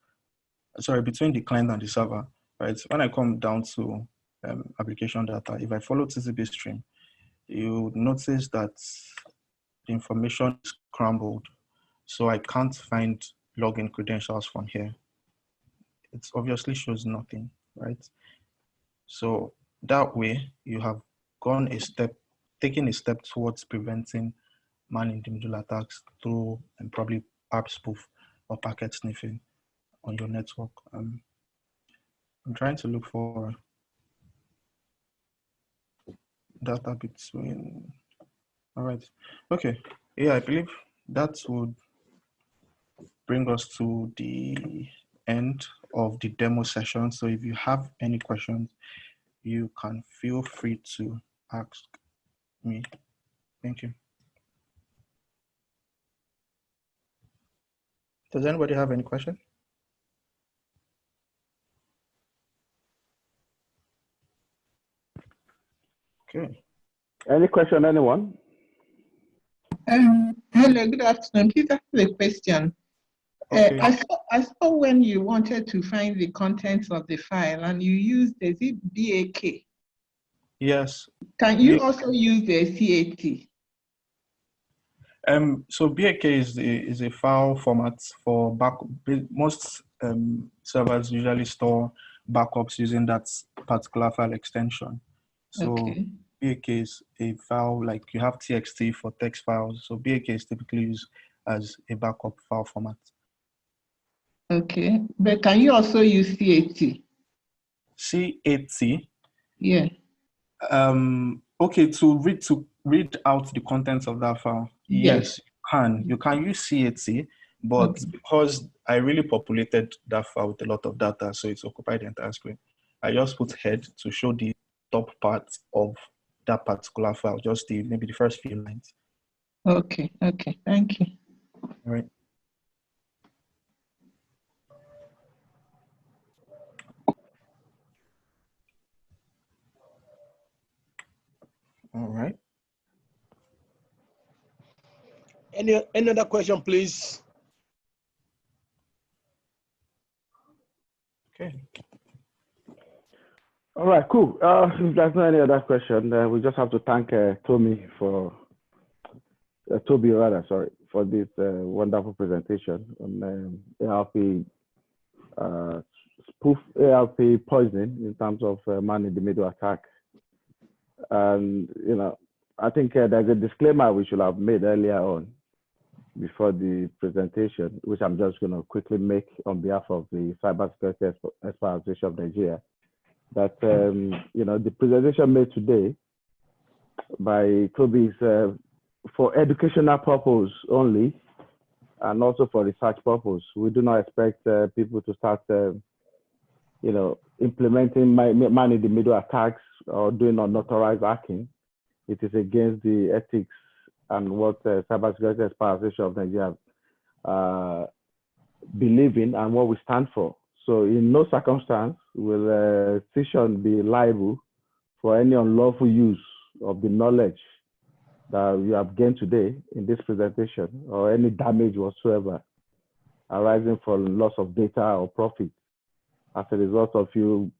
Sorry, between the client and the server, right? When I come down to application data, if I follow TCP stream, you notice that the information is scrambled. So I can't find login credentials from here. It obviously shows nothing, right? So that way you have gone a step taking a step towards preventing man-in-the-middle attacks through and probably ARP spoof or packet sniffing on your network. I'm trying to look for data between. All right. Okay. Yeah, I believe that would bring us to the end of the demo session. So if you have any questions, you can feel free to ask me. Thank you. Does anybody have any question? Okay. Any question, anyone? Hello, good afternoon. Please ask a question. Okay. I saw when you wanted to find the contents of the file and you used, is it BAK? Yes. Can you also use the CAT? So BAK is a file format for backup. Most servers usually store backups using that particular file extension. So Okay. BAK is a file like you have TXT for text files. So BAK is typically used as a backup file format. Okay, but can you also use CAT? CAT. Yeah. Okay, to read out the contents of that file. Yes, you can use CAT, but Okay. because I really populated that file with a lot of data, so it's occupied the entire screen. I just put head to show the top part of that particular file, just maybe the first few lines. Okay, thank you. All right. All right. Any other question, please? Okay. All right, cool. If there's not any other question, we just have to thank Toby for this wonderful presentation on ARP spoof ARP poisoning in terms of man-in-the-middle attack. And I think there's a disclaimer we should have made earlier on before the presentation, which I'm just going to quickly make on behalf of the Cybersecurity Expert Association of Nigeria. That the presentation made today by Toby is for educational purpose only, and also for research purpose. We do not expect people to start, implementing man-in-the-middle attacks or doing unauthorized hacking. It is against the ethics and what Cybersecurity Expert Association of Nigeria believe in and what we stand for. So in no circumstance will CSION be liable for any unlawful use of the knowledge that you have gained today in this presentation, or any damage whatsoever arising from loss of data or profit as a result of you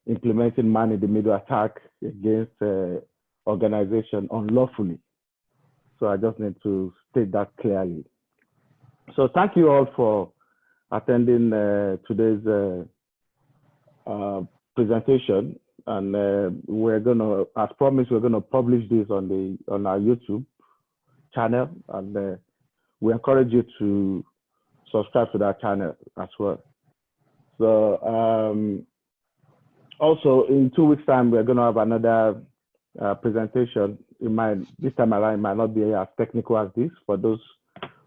implementing man-in-the-middle attack against organization unlawfully. So I just need to state that clearly. So thank you all for attending today's presentation, and we're gonna, as promised, we're gonna publish this on our YouTube channel, and we encourage you to subscribe to that channel as well. So also in 2 weeks' time, we're gonna have another presentation. This time around, it might not be as technical as this for those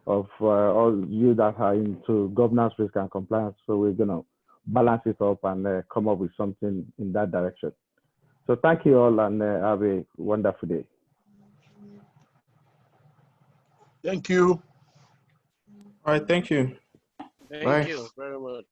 of all you that are into governance, risk, and compliance. So we're gonna balance it up and come up with something in that direction. So thank you all, and have a wonderful day. Thank you. All right. Thank you. Thank Bye. you very much.